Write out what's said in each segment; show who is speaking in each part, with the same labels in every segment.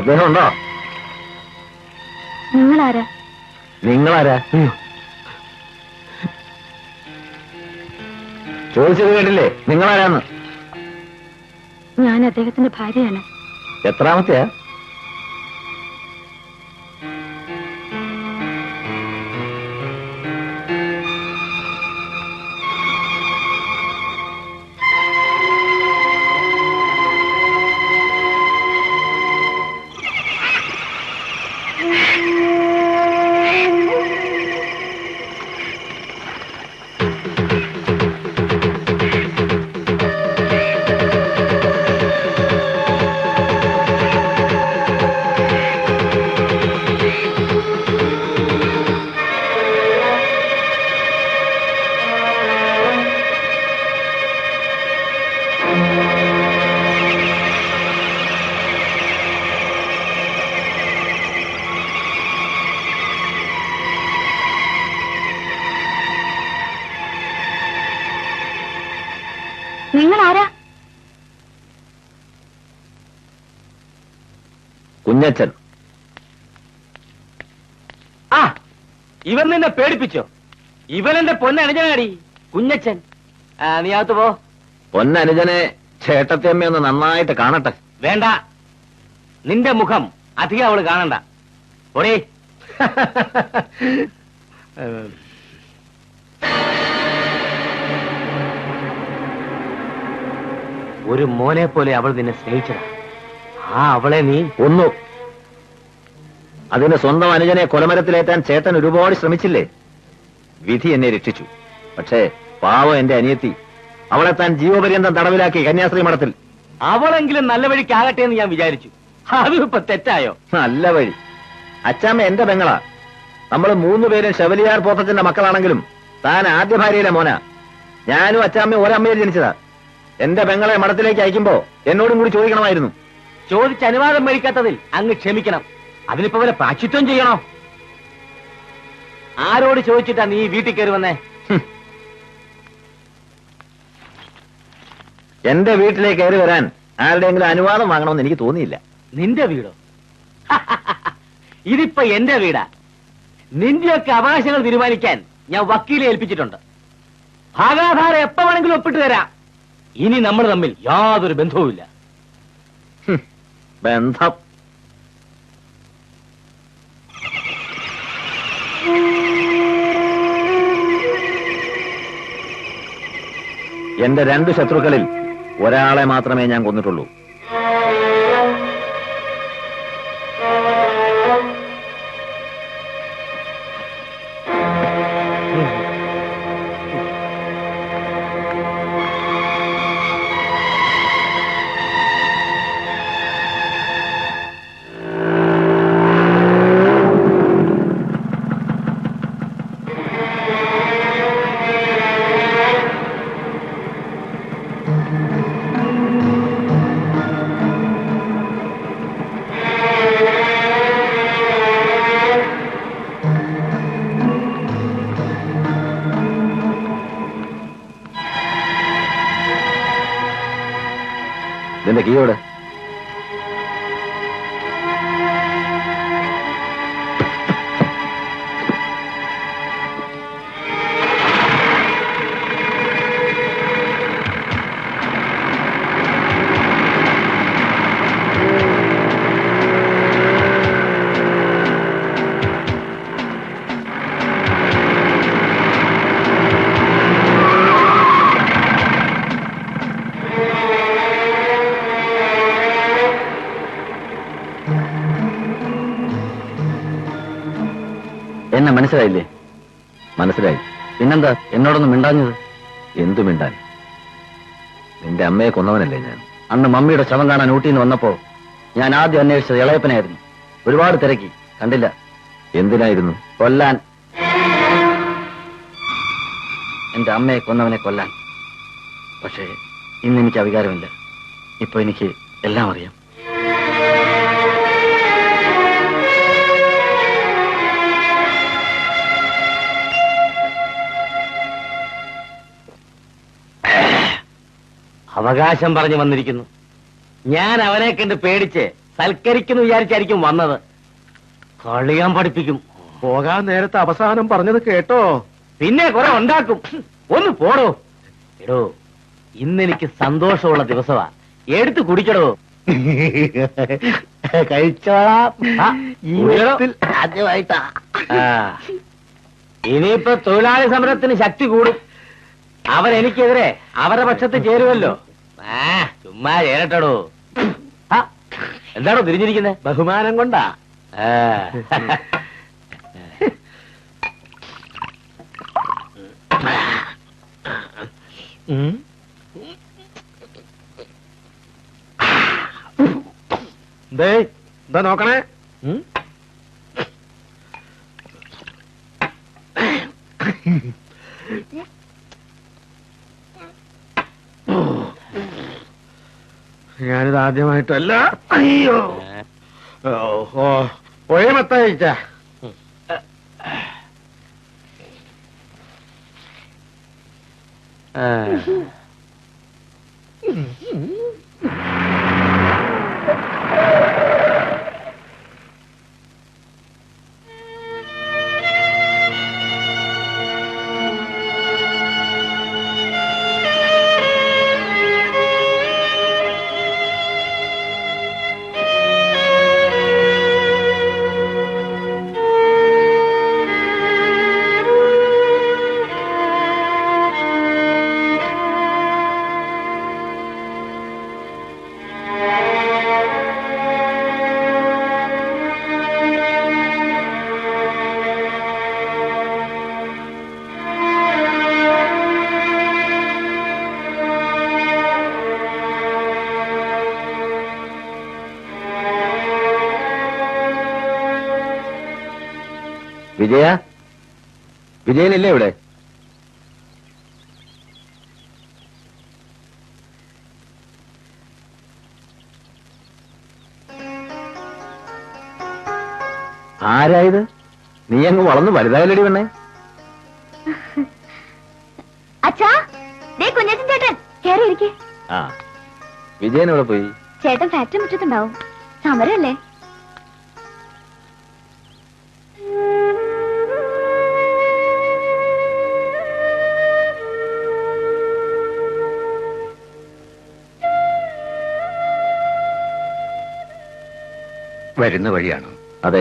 Speaker 1: അദ്ദേഹം ഉണ്ടോ?
Speaker 2: നിങ്ങളാരാ?
Speaker 1: നിങ്ങളാരാ? ചോദിച്ചത് കേട്ടില്ലേ? നിങ്ങളാരാന്ന്?
Speaker 2: ഞാൻ അദ്ദേഹത്തിന്റെ ഭാര്യയാണ്.
Speaker 1: എത്രാമത്തെയാ?
Speaker 2: നിങ്ങളാരാ?
Speaker 1: കുഞ്ഞച്ചൻ.
Speaker 3: ആ, ഇവൻ നിന്നെ പേടിപ്പിച്ചോ? ഇവനെന്റെ പൊന്നനുജനാടി കുഞ്ഞച്ചൻ. നീ അകത്ത് പോ.
Speaker 1: പൊന്നനുജനെ ചേട്ടത്തിയമ്മയൊന്ന് നന്നായിട്ട് കാണട്ടെ.
Speaker 3: വേണ്ട, നിന്റെ മുഖം അധികം അവള് കാണണ്ട. ഓടേ. ഒരു മോനെ പോലെ അവൾ നിന്നെ സ്നേഹിച്ചതാ. ആ അവളെ നീ
Speaker 1: ഒന്നു. അതിന് സ്വന്തം അനുജനെ കൊലമരത്തിലേറ്റാൻ ചേട്ടൻ ഒരുപാട് ശ്രമിച്ചില്ലേ? വിധി എന്നെ രക്ഷിച്ചു. പക്ഷേ പാവം എന്റെ അനിയത്തി, അവളെ താൻ ജീവപര്യന്തം തടവിലാക്കി കന്യാസ്ത്രീ മഠത്തിൽ.
Speaker 3: അവളെങ്കിലും നല്ല വഴിക്കാകട്ടെ എന്ന് ഞാൻ വിചാരിച്ചു. അതും ഇപ്പൊ തെറ്റായോ?
Speaker 1: നല്ല വഴി. അച്ചാമ്മ എന്റെ പെങ്ങളാ. നമ്മൾ 3 പേരും ശവലിയാർ പോത്തച്ഛന്റെ മക്കളാണെങ്കിലും താൻ ആദ്യ ഭാര്യയിലെ മോനാ. ഞാനും അച്ചാമ്മയും ഒരമ്മയിൽ ജനിച്ചതാ. എന്റെ പെങ്ങളെ മഠത്തിലേക്ക് അയക്കുമ്പോ എന്നോടും കൂടി ചോദിക്കണമായിരുന്നു.
Speaker 3: ചോദിച്ച് അനുവാദം മേടിക്കാത്തതിൽ അങ്ങ് ക്ഷമിക്കണം. അതിനിപ്പോ വല്ല പ്രാശ്ചിത്വം ചെയ്യണോ? ആരോട് ചോദിച്ചിട്ടാ നീ വീട്ടിൽ കയറി വന്നേ?
Speaker 1: എന്റെ വീട്ടിലേക്ക് കയറി വരാൻ ആരുടെയെങ്കിലും അനുവാദം വാങ്ങണമെന്ന് എനിക്ക് തോന്നിയില്ല.
Speaker 3: നിന്റെ വീടോ? ഇതിപ്പോ എന്റെ വീടാ. നിന്റെയൊക്കെ അവകാശങ്ങൾ തീരുമാനിക്കാൻ ഞാൻ വക്കീലെ ഏൽപ്പിച്ചിട്ടുണ്ട്. ഭാഗാധാരം എപ്പോ വേണമെങ്കിലും ഒപ്പിട്ട് തരാം. ഇനി നമ്മൾ തമ്മിൽ യാതൊരു ബന്ധവുമില്ല.
Speaker 1: ബന്ധം? എന്റെ 2 ശത്രുക്കളിൽ ഒരാളെ മാത്രമേ ഞാൻ കൊന്നിട്ടുള്ളൂ. ഇതിന്റെ കീയോട്. എന്നെ മനസ്സിലായില്ലേ? മനസ്സിലായി. പിന്നെന്താ എന്നോടൊന്നും മിണ്ടാഞ്ഞത്? എന്തു മിണ്ടാൻ? നിന്റെ അമ്മയെ കൊന്നവനല്ലേ ഞാൻ. അന്ന് മമ്മിയുടെ ശവം കാണാൻ ഊട്ടിന്ന് വന്നപ്പോ ഞാൻ ആദ്യം അന്വേഷിച്ചത് ഇളയപ്പനായിരുന്നു. ഒരുപാട് തിരക്കി, കണ്ടില്ല. എന്തിനായിരുന്നു? കൊല്ലാൻ. എന്റെ അമ്മയെ കൊന്നവനെ കൊല്ലാൻ. പക്ഷേ ഇന്ന് എനിക്ക് അധികാരമില്ല. ഇപ്പൊ എനിക്ക് എല്ലാം അറിയാം.
Speaker 3: അവകാശം പറഞ്ഞു വന്നിരിക്കുന്നു. ഞാൻ അവനെ കണ്ട് പേടിച്ച് സൽക്കരിക്കുന്നു വിചാരിച്ചായിരിക്കും വന്നത്. കളിയാൻ പഠിപ്പിക്കും.
Speaker 4: പോകാൻ നേരത്തെ അവസാനം പറഞ്ഞത് കേട്ടോ?
Speaker 3: പിന്നെ കുറെ ഉണ്ടാക്കും. ഒന്ന് പോടോ. എടോ, ഇന്നെനിക്ക് സന്തോഷമുള്ള ദിവസമാ. എടുത്ത് കുടിക്കടോ.
Speaker 4: കഴിച്ചോളാം.
Speaker 3: ആ, കുടിക്കടോ.
Speaker 4: ആദ്യമായിട്ടാ.
Speaker 3: ആ, ഇനിയിപ്പോ തൊഴിലാളി സമരത്തിന് ശക്തി കൂടും. അവരെനിക്കെതിരെ അവരുടെ പക്ഷത്ത് ചേരുമല്ലോ. ആ, ചുമ്മാ ചേരട്ടടോ. ആ, എന്താണോ തിരിഞ്ഞിരിക്കുന്നത്?
Speaker 4: ബഹുമാനം കൊണ്ടാ.
Speaker 3: ആ.
Speaker 4: ദേ, എന്താ നോക്കണേ? ഞാനിത് ആദ്യമായിട്ടല്ല. അയ്യോ, ഓ, ഒഴമത്ത കഴിച്ച.
Speaker 3: ആ.
Speaker 1: വിജയ, വിജയനില്ലേ ഇവിടെ? ആരായത്? നീ അങ്ങ് വളർന്നു വലുതായല്ലേടി പെണ്ണേ?
Speaker 2: അച്ഛാ, ദേ കുഞ്ഞച്ചൻ ചേട്ടൻ കേറി ഇരിക്കേ.
Speaker 1: ആ, വിജയൻ എവിടെ പോയി?
Speaker 2: ചേട്ടൻ ഫാക്ടറി മുറ്റത്തുണ്ടാവും. സമരല്ലേ?
Speaker 4: വരുന്ന വഴിയാണോ?
Speaker 1: അതെ,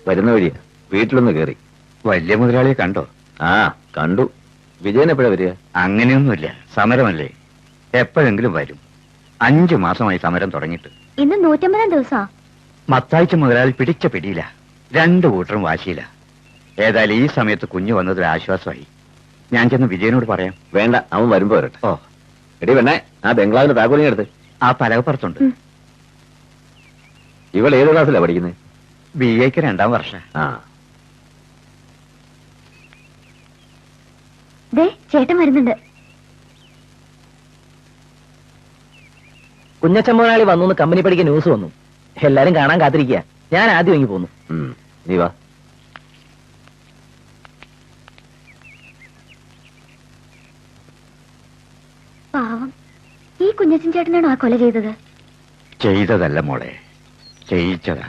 Speaker 1: വരുന്ന വഴിയാ. വീട്ടിലൊന്ന് കേറി.
Speaker 4: വലിയ മുതലാളിയെ കണ്ടോ?
Speaker 1: ആ, കണ്ടു. വിജയൻ എപ്പോഴാ വരിക?
Speaker 4: അങ്ങനെയൊന്നുമില്ല, സമരമല്ലേ, എപ്പോഴെങ്കിലും വരും. 5 മാസമായി സമരം തുടങ്ങിയിട്ട്.
Speaker 2: ഇന്ന് 150 ദിവസാ.
Speaker 4: മത്താഴ്ച മുതലാളി പിടിച്ച പിടിയില്ല. 2 കൂട്ടരും വാശിയില്ല. ഏതായാലും ഈ സമയത്ത് കുഞ്ഞു വന്നതൊരു ആശ്വാസമായി. ഞാൻ ചെന്ന് വിജയനോട് പറയാം.
Speaker 1: വേണ്ട, അവൻ വരുമ്പോ വരട്ടെ.
Speaker 4: ഓ,
Speaker 1: എടി പെണ്ണേ, ആ ബംഗ്ലാവിന്റെ താക്കോലിങ് എടുത്ത്.
Speaker 4: ആ പലകപ്പുറത്തുണ്ട്.
Speaker 1: ഇവൾ ഏത് ക്ലാസ്സിലാ പഠിക്കുന്നത്?
Speaker 4: BA-ക്ക് 2ാം വർഷം.
Speaker 1: ആ,
Speaker 2: ദേ ചേട്ടൻ വരുന്നുണ്ട്.
Speaker 3: കുഞ്ഞച്ചൻ മുതലാളി വന്നു കമ്പനി പഠിക്കാൻ ന്യൂസ് വന്നു. എല്ലാരും കാണാൻ കാത്തിരിക്കുക. ഞാൻ ആദ്യം ഇങ്ങി പോന്നു.
Speaker 1: നീ വാ.
Speaker 2: പാവം, ഈ കുഞ്ഞച്ചൻ ചേട്ടനാണോ ആ കൊല ചെയ്തത്?
Speaker 4: ചെയ്തതല്ല മോളെ, ചെയ്യിച്ചതാ.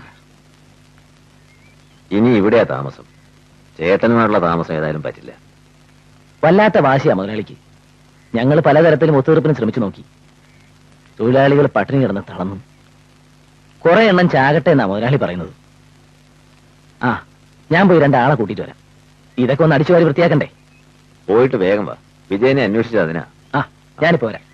Speaker 1: ഇനി ഇവിടെയാ താമസം. ചേട്ടനുമായുള്ള താമസം ഏതായാലും പറ്റില്ല.
Speaker 3: വല്ലാത്ത വാശിയാ മുതലാളിക്ക്. ഞങ്ങൾ പലതരത്തിലും ഒത്തുതീർപ്പിന് ശ്രമിച്ചു നോക്കി. തൊഴിലാളികൾ പട്ടിണി കിടന്ന് തളർന്നു. കുറെ എണ്ണം ചാകട്ടെ എന്നാ മുതലാളി പറയുന്നത്. ആ, ഞാൻ പോയി 2 ആളെ കൂട്ടിയിട്ട് വരാം. ഇതൊക്കെ ഒന്ന് അടിച്ചുവാരി വൃത്തിയാക്കണ്ടേ?
Speaker 1: പോയിട്ട് വേഗം വാ. വിജയനെ അന്വേഷിച്ചതിനാ.
Speaker 3: ആ, ഞാനിപ്പോ വരാം.